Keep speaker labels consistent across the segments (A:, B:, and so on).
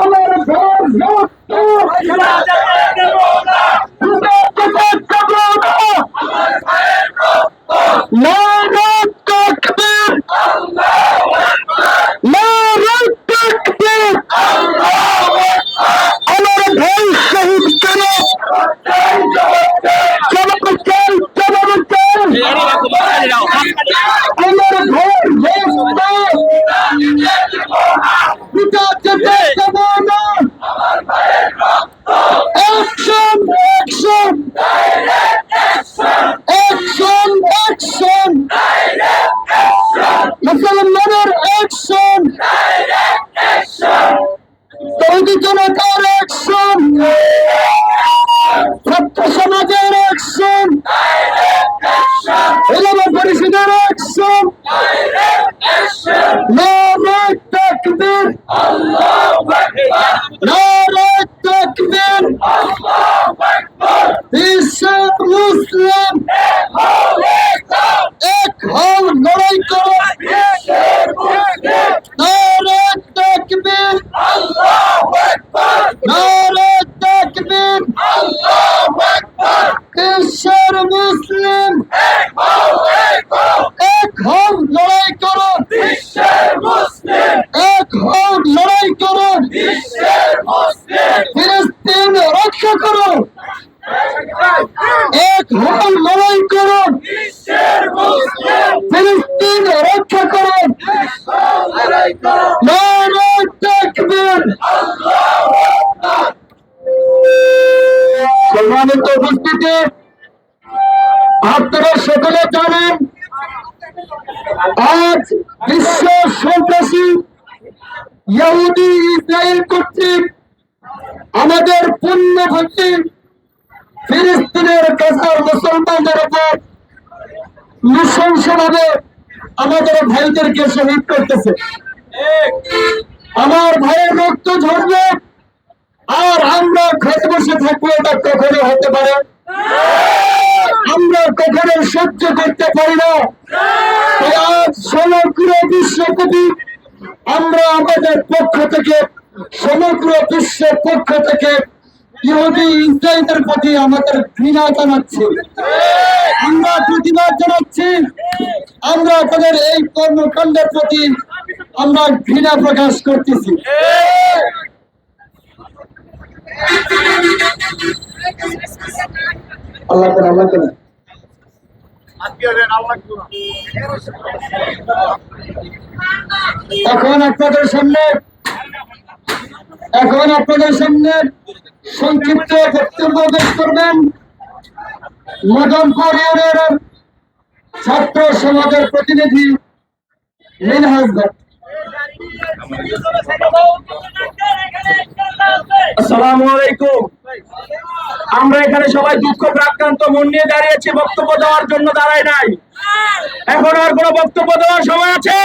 A: আমার ঘর রক্ত নারায়ে তাকবীর, নারায়ে তাকবীর। আমার ভাই শহীদ কেন? জবাব চাই, জবাব চাই। আমার ঘর রক্ত পিতা যেতে দেব না। অ্যাকশন, অ্যাকশন, অ্যাকশন, অ্যাকশন, মুসলমানের অ্যাকশন, তৌহিদি জনতার অ্যাকশন, ছাত্র সমাজের অ্যাকশন, ওলামা পরিষদের অ্যাকশন। নারায়ে তাকবীর, নারায়ে তাকবীর। বিশ্বের মুসলিম এক হও, লড়াই করো। নারায়ে তাকবীর, নারায়ে তাকবীর। বিশ্বের মুসলিম এক হও, লড়াই করো। এক হও, লড়াই করো। ফিলিস্তিন রক্ষা করো। এক হও, লড়াই করো। ফিলিস্তিন রক্ষা করো। নারায়ে তাকবীর। সম্মানিত উপস্থিতি, আপনারা সকলে জানেন আজ বিশ্ব সন্ত্রাসী ইহুদি ইসরায়েল কর্তৃক আমাদের পুণ্যভূমি ফিলিস্তিনের গাজার মুসলমানদের উপর নৃশংসভাবে আমাদের ভাইদেরকে শহীদ করতেছে। আমার ভাইয়ের রক্ত ঝরবে আর আমরা ঘরে বসে থাকবো, এটা কখনো হতে পারে? আমরা কখনো সহ্য করতে পারি না। আজ সমগ্র বিশ্বব্যাপী আমরা আমাদের পক্ষ থেকে, সমগ্র বিশ্বের পক্ষ থেকে ইহুদি ইসরায়েলের প্রতি আমাদের ঘৃণা জানাচ্ছি, আমরা প্রতিবাদ জানাচ্ছি। আমরা তাদের এই কর্মকাণ্ডের প্রতি আমরা ঘৃণা প্রকাশ করতেছি। আল্লাহ করে, আল্লাহ করে। এখন আপনাদের সামনে সংক্ষিপ্ত বক্তব্য পেশ করবেন মদনপুর ইউনিয়নের ছাত্র সমাজের প্রতিনিধি মিনহাজ ভট্ট।
B: আসসালামু আলাইকুম। আমরা এখানে সবাই দুঃখ প্রাক্রান্ত মন নিয়ে দাঁড়িয়েছি, বক্তব্য দেওয়ার জন্য দাঁড়াই নাই। এখন আর কোনো বক্তব্য দেওয়ার সময় আছে?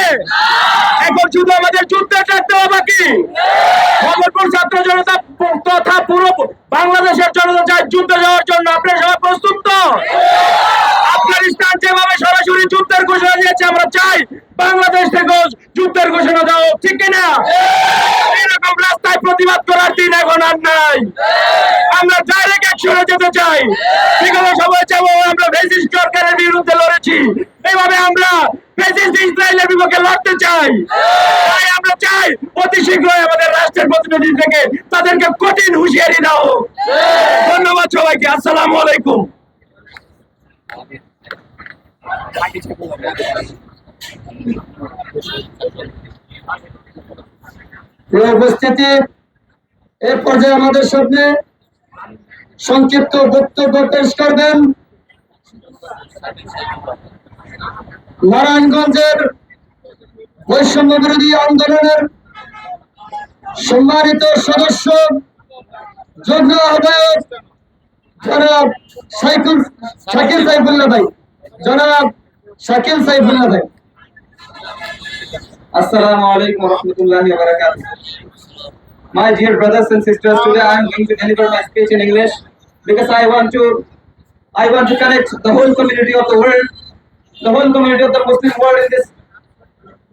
B: এখন শুধু আমাদের যুদ্ধের ডাকতে হবে বাকি। খবরপুর ছাত্র জনতা তথা পুরো বাংলাদেশের জনতা চায় যুদ্ধে যাওয়ার জন্য। আপনারা সবাই প্রস্তুত তো? আফগানিস্তান যেভাবে সরাসরি যুদ্ধের ঘোষণা দিয়েছে, আমরা চাই বাংলাদেশ থেকে যুদ্ধের ঘোষণা দাও, ঠিক কিনা? এরকম রাস্তায় প্রতিবাদ করার দিন এখন আর নাই। আমরা ডাইরেক্ট অ্যাকশনে যেতে চাই। বিগত সময় যেমন আমরা ফ্যাসিস্ট সরকারের বিরুদ্ধে লড়েছি, এইভাবে আমরা ফ্যাসিস্ট ইসরায়েলের বিপক্ষে লড়তে চাই। তাই আমরা চাই অতি শীঘ্রই আমাদের রাষ্ট্রের প্রতিনিধি থেকে তাদেরকে কঠিন হুঁশিয়ারি দাও। ধন্যবাদ সবাইকে। আসসালামু আলাইকুম।
A: উপস্থিতি, এ পর্যায়ে আমাদের সামনে সংক্ষিপ্ত বক্তব্য পেশ করবেন নারায়ণগঞ্জের বৈষম্য বিরোধী আন্দোলনের সম্মানিত সদস্য, যুগ্ম আহ্বায়ক জনাব শাকিল সাইফুল্লাহ ভাই। জনাব শাকিল সাইফুল্লাহ ভাই।
C: Assalamu alaikum wa rahmatullahi wa barakatuh. My dear brothers and sisters, today I am going to deliver my speech in English because I want to connect the whole community of the world, the whole community of the Muslim world in this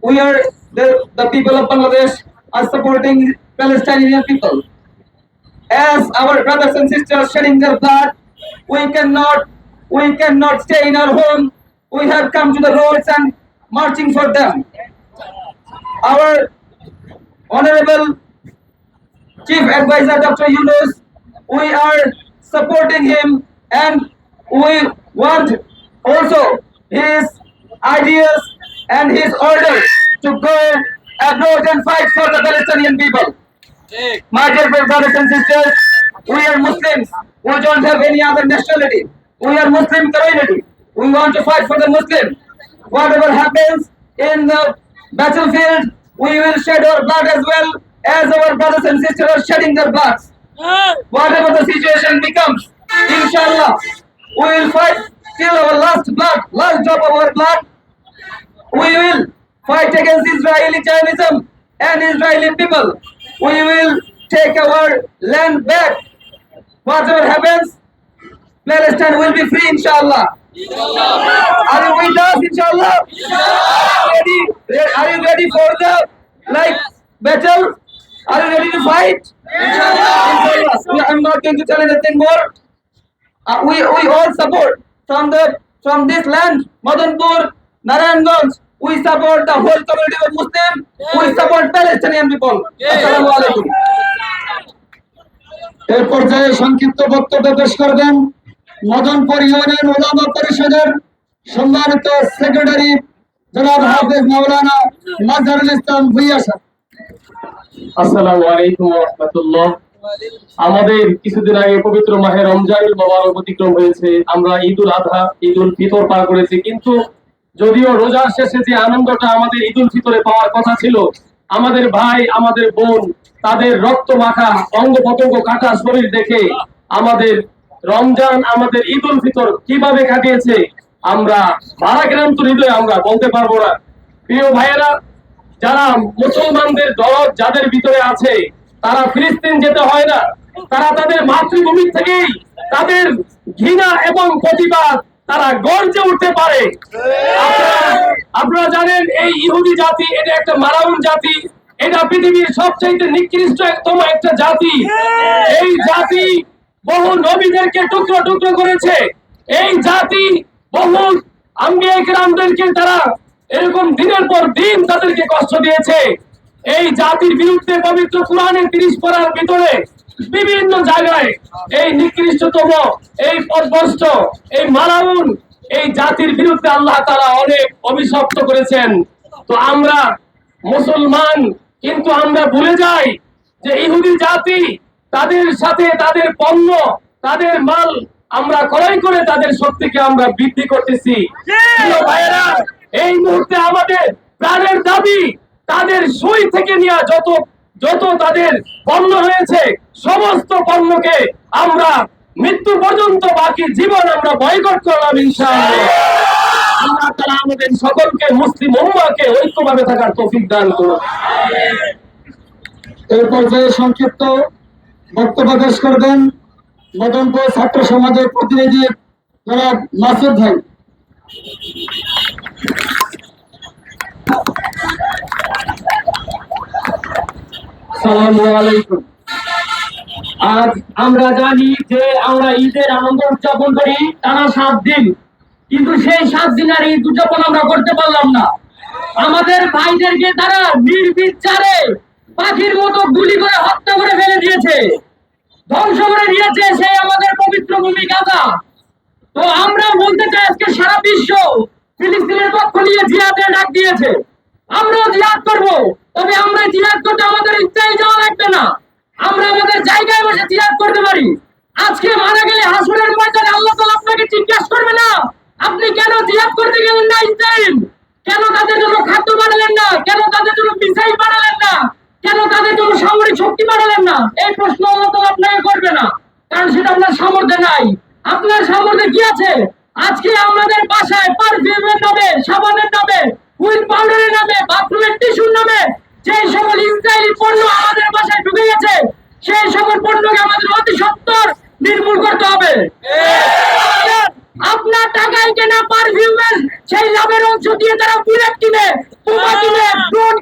C: we are the people of Bangladesh are supporting Palestinian people. As our brothers and sisters shedding their blood, we cannot stay in our home. We have come to the roads and marching for them. Our Honorable Chief Advisor Dr. Yunus, we are supporting him and we want also his ideas and his orders to go abroad and fight for the Palestinian people. My dear brothers and sisters, we are Muslims. We don't have any other nationality. We are Muslim community. We want to fight for the Muslim. Whatever happens in the battlefield, we will shed our blood as well as our brothers and sisters are shedding their bloods. Whatever the situation becomes, inshallah, we will fight till our last drop of our blood. We will fight against Israeli Zionism and Israeli people. We will take our land back. Whatever happens, Palestine will be free, inshallah. Are you with us, inshallah? Are you ready for the battle? Are you ready to fight? Inshallah. I'm not going to tell anything more. We all support from this land, Madanpur, Narayanganj. We support the whole community of Muslim. We support Palestinian people. Assalamu alaikum.
A: এই পর্যায়ে সংক্ষিপ্ত বক্তব্য পেশ করবেন Madanpur union উলামা পরিষদের সম্মানিত secretary জনাব হাফেজ মাওলানা মাজহারুল ইসলাম ভুইয়া সাহেব।
B: আসসালামু আলাইকুম ওয়া রাহমাতুল্লাহ। আমাদের কিছুদিন আগে পবিত্র মাহে রমজানুল মুবারক অতিক্রম হয়েছে। আমরা ঈদুল আযহা, ঈদুল ফিতর পার করেছি, কিন্তু যদিও রোজার শেষে যে আনন্দটা আমাদের ঈদুল ফিতরে পাওয়ার কথা ছিল, আমাদের ভাই, আমাদের বোন, তাদের রক্ত মাখা অঙ্গ প্রত্যঙ্গ কাটা শরীর দেখে আমাদের রমজান, আমাদের ঈদুল ফিতর কিভাবে কাটিয়েছে আমরা ভারাক্রান্ত হৃদয়ে আমরা বলতে পারবো না। প্রিয় ভাইয়েরা, যারা মুসলমানদের দরদ যাদের ভিতরে আছে, তারা ফিলিস্তিন যেতে হয় না, তারা তাদের মাতৃভূমি থেকেই তাদের ঘৃণা এবং প্রতিবাদ তারা গর্জে উঠতে পারে। আপনারা জানেন, এই ইহুদি জাতি এটা একটা মারাউন জাতি, এটা পৃথিবীর সবচেয়ে নিকৃষ্টতম একটা জাতি। এই জাতি বহু নবীদেরকে টুকরো টুকরো করেছে। এই জাতি বহু আম্বিয়া কিরামদেরকে তারা এরকম দিনের পর দিন তাদেরকে কষ্ট দিয়েছে। এই জাতির বিরুদ্ধে পবিত্র কোরআনের 30 পারার ভিতরে বিভিন্ন জায়গায় এই নিকৃষ্টতম, এই পদভ্রষ্ট, এই মালাউন এই জাতির বিরুদ্ধে আল্লাহ তাআলা অনেক অভিশপ্ত করেছেন। তো আমরা মুসলমান, কিন্তু আমরা ভুলে যাই যে ইহুদি জাতি, তাদের সাথে তাদের পণ্য, তাদের মাল আমরা ক্রয় করে তাদের শক্তিকে আমরা বৃদ্ধি করতেছি। প্রিয় ভাইয়েরা, এই মুহূর্তে আমাদের প্রাণের দাবি, তাদের সুই থেকে নিয়ে যত তাদের পণ্য রয়েছে, সমস্ত পণ্যকে আমরা মৃত্যু পর্যন্ত বাকি জীবন আমরা বয়কট করলাম ইনশাআল্লাহ। আল্লাহ তাআলা আমাদের সকলকে, মুসলিম উম্মাহকে ঐক্যভাবে থাকার তৌফিক দান করুন।
A: এই পর্যায়ে সংক্ষিপ্ত বক্তব্য পেশ করবেন মদনপুর ছাত্র সমাজের প্রতিনিধি জনাব মাসুদ ভাই।
B: আসসালামু আলাইকুম। আজ আমরা জানি যে আমরা ঈদের আনন্দ উদযাপন করি টানা 7 দিন, কিন্তু সেই 7 দিনের ঈদ উদযাপন আমরা করতে পারলাম না। আমাদের ভাইদেরকে তারা নির্বিচারে পাখির মতো গুলি করে হত্যা করে ফেলে দিয়েছে, ধ্বংস করে দিয়েছে সেই আমাদের পবিত্র ভূমি গাজা। তো আমরা বলতে চাই, আজকে সারা বিশ্ব ফিলিস্তিনের পক্ষ নিয়ে জিহাদের ডাক দিয়েছে। আমরাও জিহাদ করব, তবে আমরা জিহাদ করতে আমাদের ইচ্ছাই যাওয়া লাগবে না, আমরা আমাদের জায়গায় বসে জিহাদ করতে পারি। আজকে মারা গেলে হাসরের ময়দানে আল্লাহ তাআলা আপনাকে জিজ্ঞাসা করবে না, আপনি কেন জিহাদ করতে গেলেন না ইসরাইল? কেন তাদের জন্য খাদ্য বানালেন না? কেন তাদের জন্য মিসাইল বানালেন না? কেন তাদের জন্য সামরিক শক্তি বানালেন না? এই প্রশ্ন আল্লাহ তাআলা আপনাকে করবে না, কারণ সেটা আপনার সামর্থ্যে নাই। আপনার সামর্থ্যে কি আছে? আজকে আমাদের বাসায় পারফিউমের নামে, সাবানের নামে, হুইল পাউডারের নামে, বাথরুমের টিস্যুর নামে যে সকল ইসরায়েলি পণ্য আমাদের বাসায় ঢুকে গেছে, সেই সকল পণ্যকে আমাদের অতি সত্বর নির্মূল করতে হবে। আপনার টাকায় কেনা পারফিউমের সেই লাভের অংশ দিয়ে তারা বুলেট কিনে, বোমা কিনে,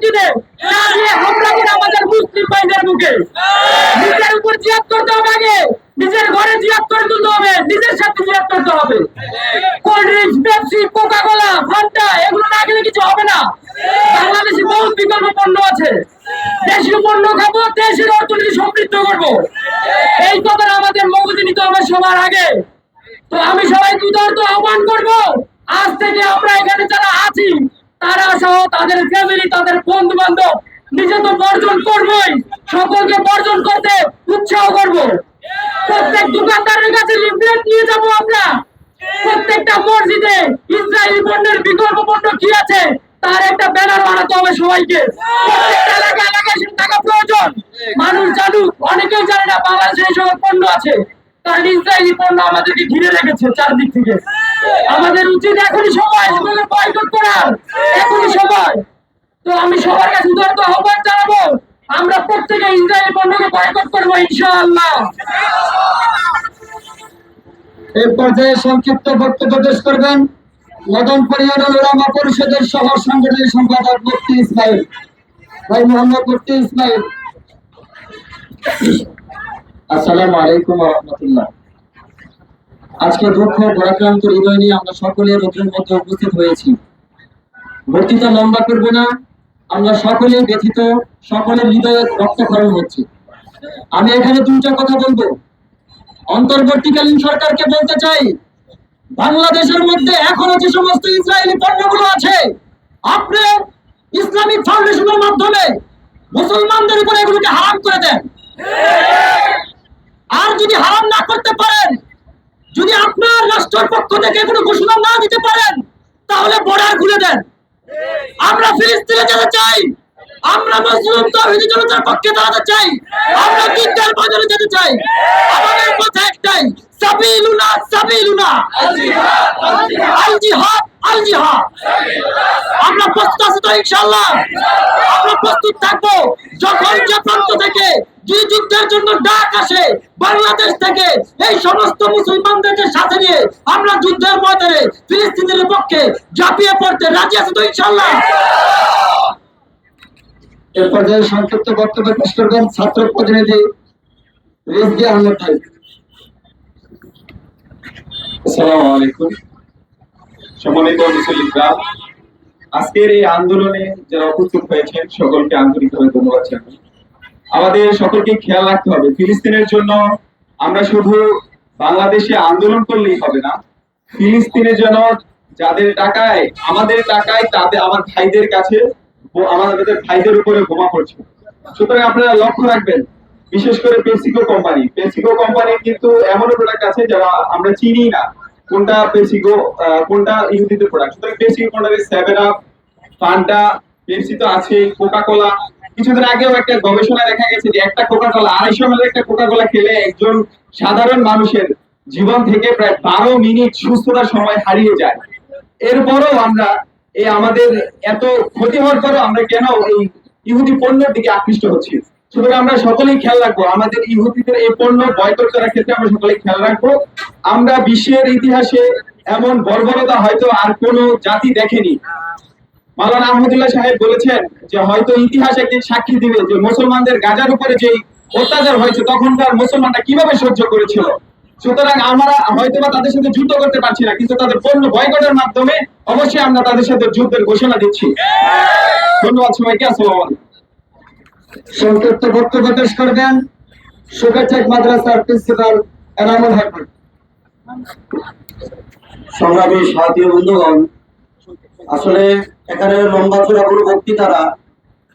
B: মসজিদে না দিয়ে হামলা করে আমাদের মুসলিম ভাইদের বুকে। নিজের উপর জিহাদ করতে হবে, আগে নিজের ঘরে জিহাদ করে তুলতে হবে, নিজের সাথে জিহাদ করতে হবে। Cold drinks, Pepsi, Coca Cola, Fanta এগুলো না খেলে কিছু হবে না। বাংলাদেশে বহুত বিকল্প পণ্য আছে, দেশীয় পণ্য খাবো, দেশের অর্থনীতি সমৃদ্ধ করবো, এই কথা আমাদের মগজে নিতে হবে সবার আগে। তো আমি সবাইকে উদারত আহ্বান করবো, আজ থেকে আমরা এখানে যারা আছি তারা সহ তাদের ফ্যামিলি, তাদের বন্ধু বান্ধব নিজে তো বর্জন করবোই, সকলকে বর্জন করতে উৎসাহ করব। প্রত্যেক দোকানদারের কাছে লিফলেট নিয়ে যাব আমরা, প্রত্যেকটা মসজিদে ইসরায়েলি পণ্যের বিকল্প পণ্য কি আছে তার একটা ব্যানার বানাতে হবে সবাইকে। প্রত্যেকটা এলাকায় সেটা থাকা প্রয়োজন, মানুষ জানুক। অনেকেই জানে না বাংলাদেশে এই সকল পণ্য আছে, কারণ ইসরায়েলি পণ্য আমাদেরকে ঘিরে রেখেছে চারদিক থেকে। আমাদের উচিত এখনই সময় এগুলো বয়কট করার, এখনই সময়। তো আমি সবার কাছে উদারত আহ্বান জানাবো, আমরা প্রত্যেকে ইসরায়েলি পণ্যকে বয়কট করবো ইনশাআল্লাহ।
A: এই পর্যায়ে সংক্ষিপ্ত বক্তব্য পেশ করবেন মদনপুর ইউনিয়ন উলামা পরিষদের সহ সাংগঠনিক সম্পাদক মুফতি ইসমাইল ভাই, মোহাম্মদ মুফতি ইসমাইল। আসসালামু আলাইকুম ওয়া রাহমাতুল্লাহ। আজকে দুঃখ ভারাক্রান্ত হৃদয় নিয়ে আমরা সকলে রোদ্রের মধ্যে উপস্থিত হয়েছি। বক্তৃতা লম্বা করব না, আমরা সকলে ব্যথিত, সকলের হৃদয়ে রক্তক্ষরণ হচ্ছে। আমি এখানে দুইটা কথা বলবো। অন্তর্বর্তীকালীন সরকারকে বলতে চাই, বাংলাদেশের মধ্যে এখনো যে সমস্ত ইসরায়েলি পণ্যগুলো আছে, আপনি ইসলামিক ফাউন্ডেশনের মাধ্যমে মুসলমানদের উপরে এগুলোকে হারাম করে দেন। আর যদি হারাম না করতে পারেন, যদি আপনার রাষ্ট্রের পক্ষ থেকে কোনো ঘোষণা না দিতে পারেন, তাহলে বর্ডার খুলে দেন। আমরা ফিলিস্তিনে যেতে চাই, আমরা মুসলিম তাওহীদি জনতার পক্ষে দাঁড়াতে চাই, আমরা যুদ্ধের ময়দানে যেতে চাই। আমাদের কথা একটাই, সাবিলুনা সাবিলুনা আল জিহাদ আল জিহাদ। আমরা প্রস্তুত আছি তো ইনশাআল্লাহ? আমরা প্রস্তুত থাকবো যখন যে প্রান্ত থেকে যে যুদ্ধের জন্য ডাক আসে বাংলাদেশ থেকে, এই সমস্ত মুসলমানদেরকে সাথে নিয়ে আমরা যুদ্ধের ময়দানে ফিলিস্তিনের পক্ষে ঝাঁপিয়ে পড়তে রাজি আছি তো ইনশাআল্লাহ? এর পর্যায়ে সংক্ষিপ্ত বক্তব্য পেশ করবেন ছাত্র প্রতিনিধি রিজভী আহমেদ ভাই।
D: আসসালামু আলাইকুম। সম্মানিত মুসলিমরা, আজকের এই আন্দোলনে যারা উপস্থিত হয়েছেন সকলকে আন্তরিকভাবে ধন্যবাদ জানাই। আমাদের সকলকে খেয়াল রাখতে হবে, ফিলিস্তিনের জন্য আমরা শুধু বাংলাদেশে আন্দোলন করলেই হবে না, ফিলিস্তিনের জন্য যাদের টাকায়, আমাদের টাকায় তাদের, আমার ভাইদের কাছে, আমাদের ভাইদের উপরে বোমা পড়ছে। সুতরাং আপনারা লক্ষ্য রাখবেন, বিশেষ করে পেপসিকো কোম্পানি কিন্তু এমন প্রোডাক্ট আছে যারা আমরা চিনি না কোনটা পেপসিকো, কোনটা ইহুদিদের প্রোডাক্ট। সুতরাং পেপসিকো কোম্পানির 7 আপ, ফান্টা, পেপসি তো আছে, কোকা কোলা। কিছুদিন আগেও একটা গবেষণা দেখা গেছে যে একটা কোকা কোলা, 250 ml একটা কোকা কোলা খেলে একজন সাধারণ মানুষের জীবন থেকে প্রায় 12 মিনিট সুস্থতার সময় হারিয়ে যায়। এরপরও আমরা এই আমাদের এত ক্ষতি হওয়ার পরও আমরা কেন এই ইহুদি পণ্যের দিকে আকৃষ্ট হচ্ছি? সুতরাং আমরা সকলেই খেয়াল রাখবো, আমাদের ইহুদিদের এই পণ্য বয়কট করার ক্ষেত্রে আমরা সকলেই খেয়াল রাখবো। আমরা বিশ্বের ইতিহাসে এমন বর্বরতা হয়তো আর কোনো জাতি দেখেনি। মাওলানা আহমদুল্লাহ সাহেব বলেছেন যে হয়তো ইতিহাস একদিন সাক্ষী দিবে যে মুসলমানদের গাজার উপরে যে অত্যাচার হয়েছে তখনকার মুসলমানরা কিভাবে সহ্য করেছিল। সুতরাং আমরা হয়তোবা তাদের সাথে যুদ্ধ করতে পারছি না, কিন্তু তাদের পণ্য বয়কটের মাধ্যমে অবশ্যই আমরা তাদের সাথে যুদ্ধের ঘোষণা দিচ্ছি। ধন্যবাদ সবাইকে। আসসালামু আলাইকুম।
A: সংক্ষিপ্ত বক্তব্য পেশ করবেন সুগারটেক মাদ্রাসার প্রিন্সিপাল এনামুল হক।
E: সংগ্রামী সাথী বন্ধুগণ, আসলে এখানে লম্বা চূড়া কোনো বক্তৃতারা,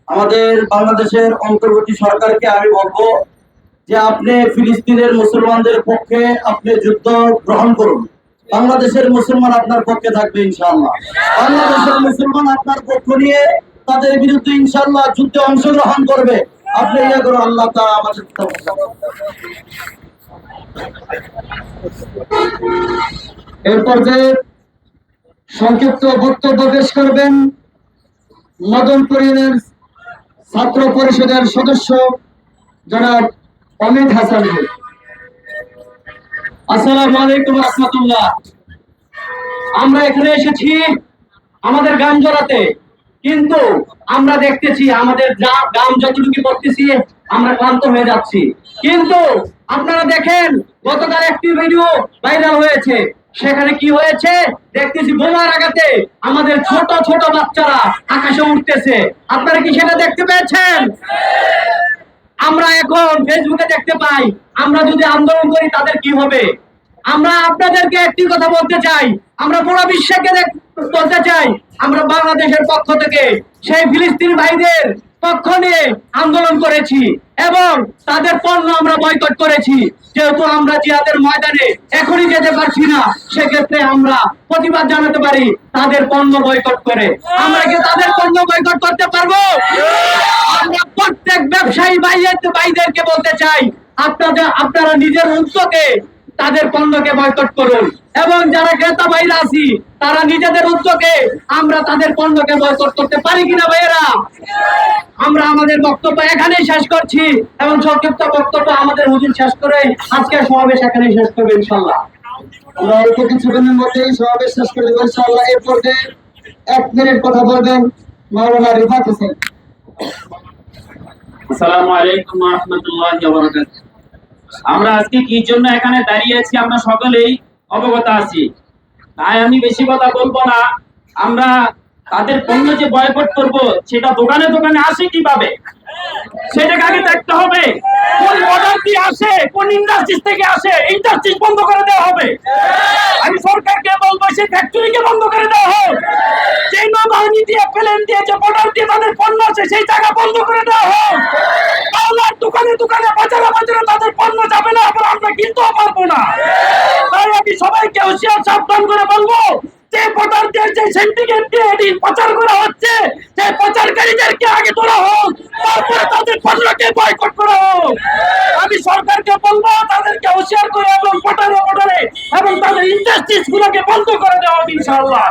E: আমাদের বাংলাদেশের অন্তর্বর্তী সরকারকে আমি বলবো যে আপনি ফিলিস্তিনের মুসলমানদের পক্ষে আপনি যুদ্ধ গ্রহণ করুন। বাংলাদেশের মুসলমান আপনার পক্ষে থাকবে ইনশাআল্লাহ। বাংলাদেশের মুসলমান আপনার পক্ষ নিয়ে তাদের বিরুদ্ধে ইনশাআল্লাহ যুদ্ধে অংশগ্রহণ করবে। আপনি ইয়া করুন, আল্লাহ তাআলা আমাদের
A: এর পর্যায়ে সংক্ষিপ্ত বক্তব্য পেশ করবেন মদনপুর ইউনিয়ন ছাত্র পরিষদের সদস্য জনাব অমিত হাসান ভাই।
B: আসসালামু আলাইকুম রাহমাতুল্লাহ। আমরা এখানে এসেছি আমাদের গান জড়াতে, কিন্তু আমরা দেখতেছি আমাদের দাম যতটুকু করতেছি আমরা ক্লান্ত হয়ে যাচ্ছি। কিন্তু আপনারা দেখেন গতকাল একটি ভিডিও ভাইরাল হয়েছে, সেখানে কি হয়েছে দেখতেছি বোমার আঘাতে আমাদের ছোট ছোট বাচ্চারা আকাশে উঠতেছে। আপনারা কি সেটা দেখতে পেয়েছেন? আমরা এখন ফেসবুকে দেখতে পাই, আমরা যদি আন্দোলন করি তাদের কি হবে। আমরা আপনাদেরকে একটি কথা বলতে চাই, আমরা পুরো বিশ্বকে বলতে চাই, আমরা বাংলাদেশের পক্ষ থেকে সেই ফিলিস্তিনি ভাইদের পক্ষ নিয়ে আন্দোলন করেছি এবং তাদের পণ্য আমরা বয়কট করেছি। যেহেতু আমরা জিহাদের ময়দানে এখনই যেতে পারছি না, সেক্ষেত্রে আমরা প্রতিবাদ জানাতে পারি তাদের পণ্য বয়কট করে। আমরা কি তাদের পণ্য বয়কট করতে পারবো? আমরা প্রত্যেক ব্যবসায়ী ভাইদেরকে বলতে চাই, আপনারা নিজের উদ্যোগে তাদের পণ্যকে বয়কট করুন এবং যারা ক্রেতা ভাইরা আছি তারা নিজেদের উদ্যোগে আমরা তাদের পণ্যকে বয়কট করতে পারি কিনা ভাইয়েরা? আমরা আমাদের বক্তব্য এখানেই শেষ করছি এবং সংক্ষিপ্ত বক্তব্য আমাদের হুজুর শেষ করে আজকের সমাবেশ এখানেই শেষ করবে ইনশাআল্লাহ।
A: আমরা অল্প কিছুক্ষণের মধ্যেই সমাবেশ শেষ করে দেবো ইনশাআল্লাহ। এর পর্যায়ে 1 মিনিট কথা বলবেন মাওলানা রিফাত হোসেন।
F: আসসালামু আলাইকুম ওয়া রাহমাতুল্লাহি ওয়া বারাকাতুহু। আমরা আজকে কি জন্য এখানে দাঁড়িয়ে আছি আমরা সকলেই অবগত আছি, তাই আমি বেশি কথা বলবো না। আমরা তাদের পণ্য যে বয়কট করব সেটা দোকানে দোকানে আসে কিভাবে সেটাকে আগে দেখতে হবে। কোন অর্ডার দিয়ে আসে, কোন ইন্ডাস্ট্রি থেকে আসে, ইন্ডাস্ট্রি বন্ধ করে দেওয়া হবে। আমি সরকারকে বলবো সেই ফ্যাক্টরিকে বন্ধ করে দেওয়া হোক। যেই নৌবাহিনী দিয়ে প্লেন দিয়ে যে বর্ডার দিয়ে তাদের পণ্য আছে সেই জায়গা বন্ধ করে দেওয়া হোক। তাহলে আর দোকানে দোকানে বাজারে বাজারে তাদের পণ্য যাবে না, আবার আমরা কিনতেও পারবো না। তাই আমি সবাইকে হুঁশিয়ার সাবধান করে বলবো, যে বর্ডার দিয়ে যে সিন্ডিকেট দিয়ে এটি প্রচার করা হচ্ছে, সেই প্রচারকারীদেরকে আগে ধরা হোক, তারপরে তাদের পণ্যকে বয়কট করা হোক। আমি সরকারকে বলবো তাদেরকে হুঁশিয়ার করে এবং বর্ডারে বর্ডারে এবং তাদের ইন্ডাস্ট্রিজ গুলোকে বন্ধ করে দেওয়া হবে ইনশাআল্লাহ।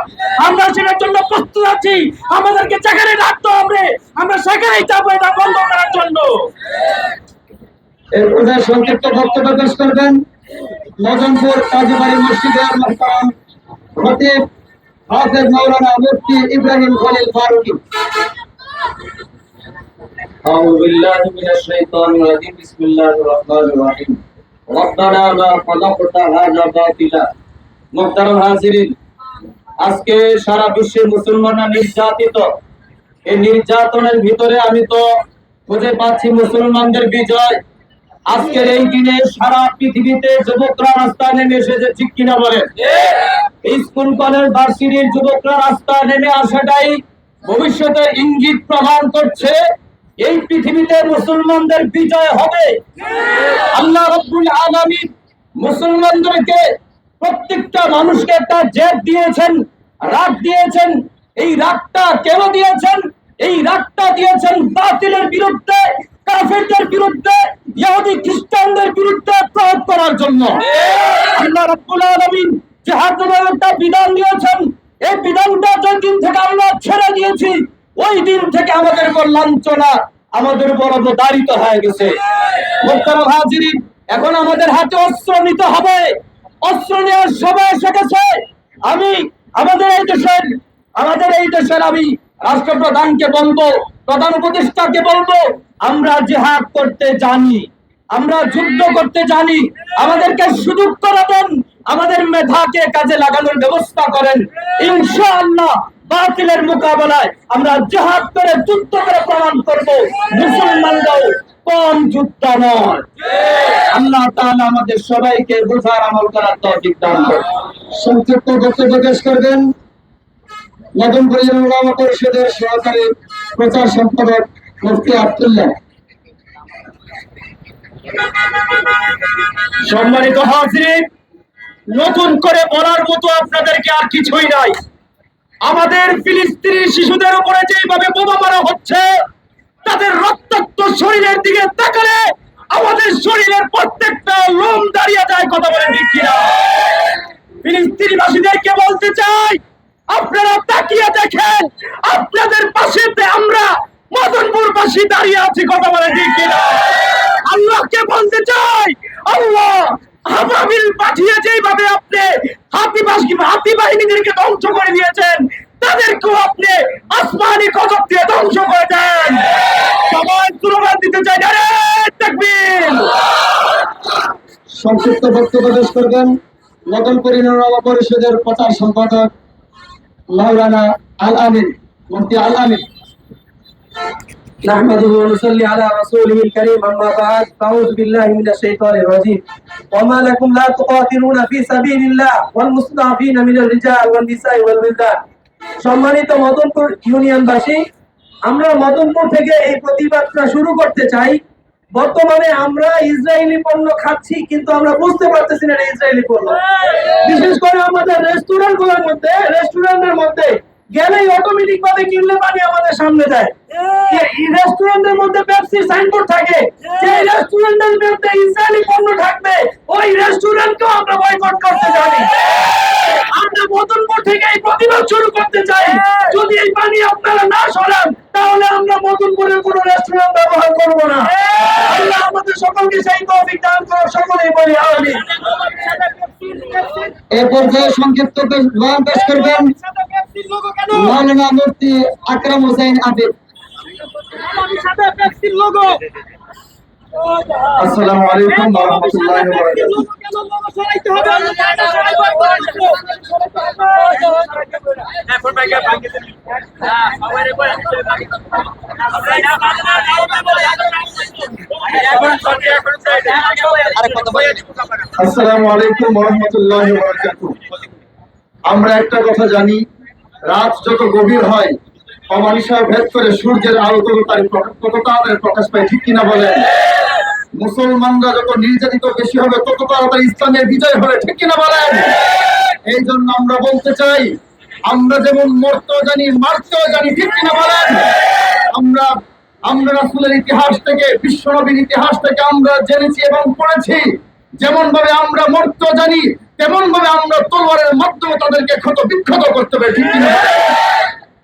F: আমরা সেটার জন্য প্রস্তুত আছি। আমাদেরকে যেখানে রাখতে হবে আমরা সেখানেই যাবো এটা বন্ধ করার জন্য।
A: এর পর্যায়ে সংক্ষিপ্ত বক্তব্য পেশ করবেন মদনপুর কাজীবাড়ি মসজিদের মুহতারাম খতিব হাফেজ মাওলানা মুফতি ইব্রাহিম খলিল ফারুকী।
E: أعوذ بالله من الشيطان الرجيم بسم الله الرحمن الرحيم ربنا ما خلقت هذا باطلا। মুহতারাম হাজিরিন, আজকে সারা বিশ্বের মুসলমানরা নির্যাতিত। এই নির্যাতনের ভিতরে আমি তো খুঁজে পাচ্ছি মুসলমানদের বিজয়। আজকের এই দিনে সারা পৃথিবীতে যুবকরা রাস্তায় নেমে এসেছে, ঠিক কিনা বলেন? স্কুল কলেজ ভার্সিটির যুবকরা রাস্তায় নেমে আসাটাই ভবিষ্যতের ইঙ্গিত প্রমাণ করছে এই পৃথিবীতে মুসলমানদের বিজয় হবে। আল্লাহ রাব্বুল আলামিন মুসলমানদেরকে প্রত্যেকটা মানুষকে একটা জেদ দিয়েছেন, রাগ দিয়েছেন। এই রাগটা কেন দিয়েছেন? এই রাগটা দিয়েছেন বাতিলের বিরুদ্ধে, কাফেরদের বিরুদ্ধে, ইহুদি খ্রিস্টানদের বিরুদ্ধে প্রয়োগ করার জন্য। আল্লাহ রাব্বুল আলামিন জিহাদের একটা বিধান দিয়েছেন। এই বিধানটা যেদিন থেকে আমরা ছেড়ে দিয়েছি ওই দিন থেকে আমাদের উপর লাঞ্ছনা, আমাদের উপর অবধারিত হয়ে গেছে। মুহতারাম হাজিরিন, এখন আমাদের হাতে অস্ত্র নিতে হবে। অস্ত্র নেওয়ার সময় এসে গেছে। আমি আমাদের এই দেশের আমি রাষ্ট্রপ্রধানকে বলবো, প্রধান উপদেষ্টাকে বলবো, আমরা জিহাদ করতে জানি, আমরা যুদ্ধ করতে জানি। আমাদেরকে সুযোগ করে দেন, আমাদের মেধাকে কাজে লাগানোর ব্যবস্থা করেন। ইনশাআল্লাহ বাতিলের মোকাবেলায় আমরা জিহাদ করে যুদ্ধ করে প্রমাণ করব মুসলমানরাও কম যোদ্ধা নয়। আল্লাহ তাআলা আমাদের সবাইকে বুঝার আমল করার তৌফিক দান করুন।
A: সংক্ষিপ্ত বক্তব্য পেশ করবেন মদনপুর উলামা পরিষদের সহকারী প্রচার সম্পাদক মুফতি আব্দুল্লাহ।
B: সম্মানিত হাজিরিন, নতুন করে বলার মতো আপনাদেরকে আর কিছুই নাই। আমাদের ফিলিস্তিনি শিশুদের উপরে যেভাবে বোমা মারা হচ্ছে, তাদের রক্তাক্ত শরীরের দিকে তাকালে আমাদের শরীরের প্রত্যেকটা লোম দাঁড়িয়ে যায়। কথা বলেন ঠিক কিনা? ফিলিস্তিনিবাসীদেরকে বলতে চাই, আপনারা তাকিয়ে দেখেন, আপনাদের পাশে আমরা মদনপুরবাসী দাঁড়িয়ে আছি। কথা বলেন ঠিক কিনা? আল্লাহকে বলতে চাই, আল্লাহ আবাবিল পাঠিয়ে যেভাবে আপনি হাতি বাহিনীদেরকে ধ্বংস করে দিয়েছেন, তাদেরকেও আপনি আসমানি গজব দিয়ে ধ্বংস করে দেন। সবাই স্লোগান দিতে চাই, নারে তাকবীর।
A: সংক্ষিপ্ত বক্তব্য পেশ করবেন নগর পরিচালনা পরিষদের প্রচার সম্পাদক মাওলানা আল আমিন, মুফতি আল আমিন।
E: نحمده ونصلي على رسوله الكريم أما بعد فأعوذ بالله من الشيطان الرجيم وما لكم لا تقاتلون في سبيل الله والمستضعفين من الرجال والنساء والولدان। সম্মানিত মদনপুর ইউনিয়নবাসী, আমরা মদনপুর থেকে এই প্রতিবাদটা শুরু করতে চাই। বর্তমানে আমরা ইসরায়েলি পণ্য খাচ্ছি, কিন্তু আমরা বুঝতে পারতেছি না ইসরায়েলি পণ্য। বিশেষ করে আমাদের রেস্টুরেন্টের মধ্যে গেলেই অটোমেটিক ভাবে কিনলে পানি আমাদের সামনে দেয়। এই রেস্টুরেন্টের মধ্যে পেপসি সাইনবোর্ড থাকে, যে রেস্টুরেন্টের মধ্যে ইসরায়েলি পণ্য থাকবে ওই রেস্টুরেন্টকেও আমরা বয়কট করতে জানি। আমরা মদনপুর থেকে এই প্রতিবাদ শুরু করতে চাই। যদি এই পানি আপনারা না সরান তাহলে আমরা মদনপুরের কোনো রেস্টুরেন্ট ব্যবহার করব না। আল্লাহ আমাদের সকলকে সেই তৌফিক দান করুন, সকলেই বলি আমিন।
A: এ পর্যায়ে সংক্ষিপ্ত বয়ান পেশ করবেন মাওলানা মুফতি আকরাম হোসেন আবিদ।
D: আসসালামু আলাইকুম ওয়া রাহমাতুল্লাহি ওয়া আসসালামু আলাইকুম ওয়া রাহমাতুল্লাহি ওয়া বারাকাতুহু। আমরা একটা কথা জানি, রাত যত গভীর হয় অমানিসা ভেদ করে সূর্যের আলো তত তাড়াতাড়ি প্রকাশ পায়, ঠিক কিনা বলেন? মুসলমানরা যত নির্যাতিত বেশি হবে তত তাড়াতাড়ি ইসলামের বিজয় হবে, ঠিক কিনা বলেন? এই জন্য আমরা বলতে চাই, আমরা যেমন মরতেও জানি মারতেও জানি, ঠিক কিনা বলেন? আমরা রাসূলের ইতিহাস থেকে, বিশ্বনবীর ইতিহাস থেকে আমরা জেনেছি এবং পড়েছি, যেমন ভাবে আমরা মরতেও জানি তেমন ভাবে আমরা তলোয়ারের মাধ্যমে তাদেরকে ক্ষত বিক্ষত করতে হবে, ঠিক কিনা?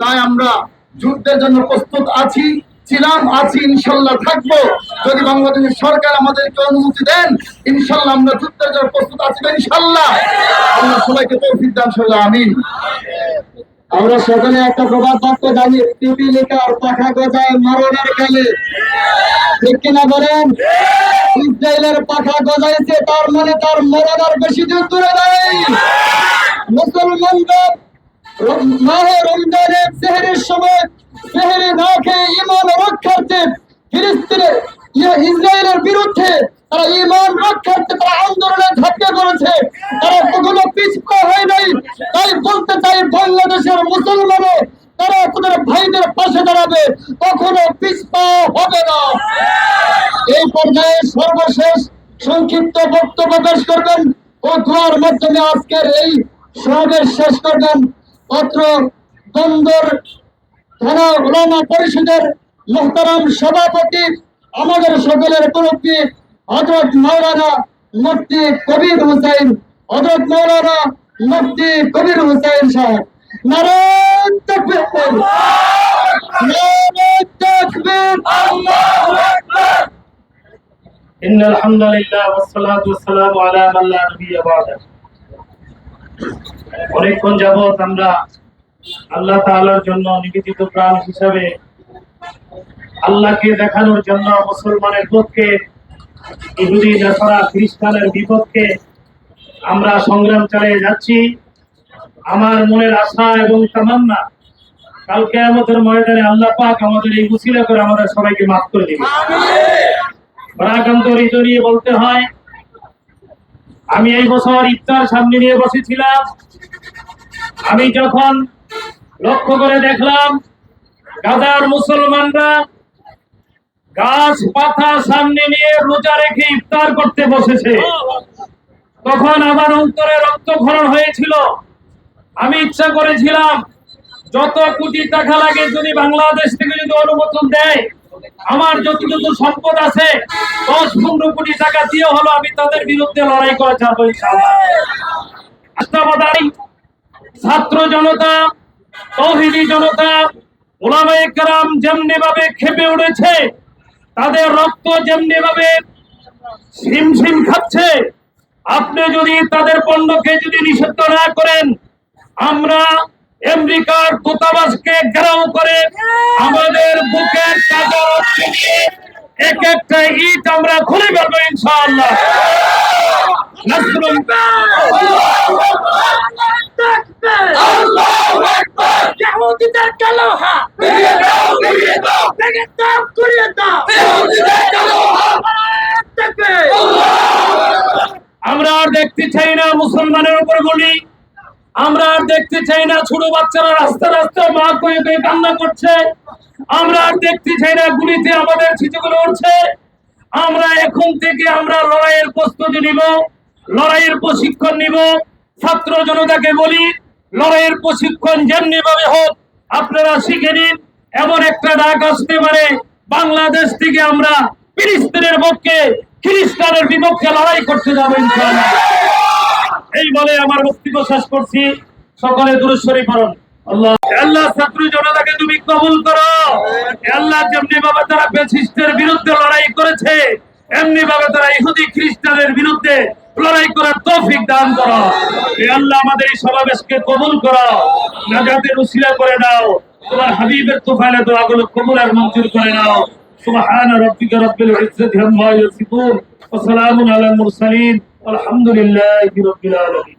D: তাই আমরা যুদ্ধের জন্য প্রস্তুত আছি, ছিলাম, আছি, ইনশাল্লাহ থাকবো। যদি বাংলাদেশের সরকার আমাদেরকে অনুমতি দেন ইনশাল্লাহ আমরা যুদ্ধের জন্য প্রস্তুত আছি ইনশাল্লাহ। আল্লাহ সবাইকে তৌফিক দান করুন, আমিন।
A: আমরা সকলে একটা প্রবাদ বাক্য জানি, পিপিলিকার পাখা গজায় মরণের কালে, ঠিক কিনা বলেন? ইসরায়েলের পাখা গজাইছে, তার মানে তার মরণের বেশি দিন দূরে নেই। মুসলমানরা মাহে রমজানের সেহরির সময় সেহরি না খেয়ে ঈমান রক্ষার্থে ফিলিস্তিনের ইসরায়েলের বিরুদ্ধে তারা ঈমান রক্ষার্থে তারা আন্দোলনে ঝাঁপিয়ে পড়েছে, তারা কখনো পিছপা হয় নাই। তাই বলতে চাই, বাংলাদেশের মুসলমানও তারা তাদের ভাইদের পাশে দাঁড়াবে, কখনো পিছপা হবে না। এই পর্যায়ে সর্বশেষ সংক্ষিপ্ত বক্তব্য পেশ করবেন ও দোয়ার মাধ্যমে আজকের এই সমাবেশ শেষ করবেন অত্র বন্দর থানা উলামা পরিষদের মুহতারাম সভাপতি, আমাদের সকলের মুরব্বী হযরত মাওলানা মুফতি কবির হোসেন, হযরত মাওলানা মুফতি কবির হোসেন সাহেব। নারে তাকবীর, নারে তাকবীর, আল্লাহু আকবার।
F: ইন্নাল হামদুলিল্লাহ ওয়াস সালাতু ওয়াস সালামু আলা মান লা নাবিয়্যা বা'দা। অনেকক্ষণ যাবত আমরা আল্লাহ তাআলার জন্য নিবেদিত প্রাণ হিসাবে, আল্লাহকে দেখানোর জন্য মুসলমানের পক্ষে, ইহুদি নাসারা খ্রিস্টানের বিপক্ষে আমরা সংগ্রাম চালিয়ে যাচ্ছি। আমার মনের আশা এবং তামান্না, কাল কিয়ামতের ময়দানে আল্লাহ পাক আমাদের এই উসিলা করে আমাদের সবাইকে মাফ করে দিবেন। পরাকান্ত হৃদয় নিয়ে বলতে হয়, আমি এই বছর ইফতার সামনে নিয়ে বসেছিলাম। আমি যখন লক্ষ্য করে দেখলাম গাজার মুসলমানরা গাছ পাতা সামনে নিয়ে রোজা রেখে ইফতার করতে বসেছে, তখন আমার অন্তরে রক্তক্ষরণ হয়েছিল। আমি ইচ্ছা করেছিলাম যত কোটি টাকা লাগে যদি বাংলাদেশ থেকে যদি অনুমোদন দেয়, আমার যতটুকু সম্পদ আছে 10-15 কোটি টাকা দিয়ে হলো আমি তাদের বিরুদ্ধে লড়াই করে যাবো ইনশাআল্লাহ। ছাত্র জনতা, তৌহিদি জনতা, উলামায়ে কেরাম যেমনি ভাবে খেপে উঠেছে, তাদের রক্ত যেমনি ভাবে শিমশিম খাচ্ছে, আপনি যদি তাদের পণ্যকে যদি নিষিদ্ধ না করেন, আমরা
B: আমেরিকার দূতাবাসকে ঘেরাও করে আমাদের বুকের চাদর থেকে এক একটা ইট আমরা খুলে ফেলবো ইনশাআল্লাহ। নাসরুল্লাহ, ইহুদিদের কালোহা ভেঙে দাও, গুঁড়িয়ে দাও। আমরা আর দেখতে চাই না মুসলমানের উপর গুলি, আমরা আর দেখতে চাই না ছোট বাচ্চারা রাস্তা রাস্তায় মা কয়ে কয়ে কান্না করছে, আমরা আর দেখতে চাই না গুলিতে আমাদের ছিটগুলো উঠছে। আমরা এখন থেকে আমরা লড়াইয়ের প্রস্তুতি নিব, লড়াইয়ের প্রশিক্ষণ নিব। ছাত্র জনতাকে বলি, লড়াইয়ের প্রশিক্ষণ যেমনি ভাবে হোক আপনারা শিখে নিন। এমন একটা ডাক আসতে পারে বাংলাদেশ থেকে আমরা ফিলিস্তিনের পক্ষে, খ্রিস্টানের বিপক্ষে লড়াই করতে যাবো ইনশাআল্লাহ। এই বলে আমার বক্তব্য শেষ করছি। সকলে দুরূদ শরীফ পড়ুন। আল্লাহ আল্লাহ ছাত্র জনতাকে তুমি কবুল করো। আল্লাহ যেমনি ভাবে তারা ফ্যাসিস্টের বিরুদ্ধে লড়াই করেছে, এমনি ভাবে তারা ইহুদি খ্রিস্টানের বিরুদ্ধে লড়াই করার তৌফিক দান করো। হে আল্লাহ আমাদের এই সমাবেশকে কবুল করো, নাজাতের উসিলা করে দাও। তোমার হাবিবের তোফালে দোয়াগুলো কবুল আর মঞ্জুর করে নাও। সুবহান রাব্বিকা রাব্বিল ইজ্জাতি আম্মা ইয়াসিফুন ওয়া সালামুন আলাল মুরসালিন আলহামদুলিল্লাহি রাব্বিল আলামিন।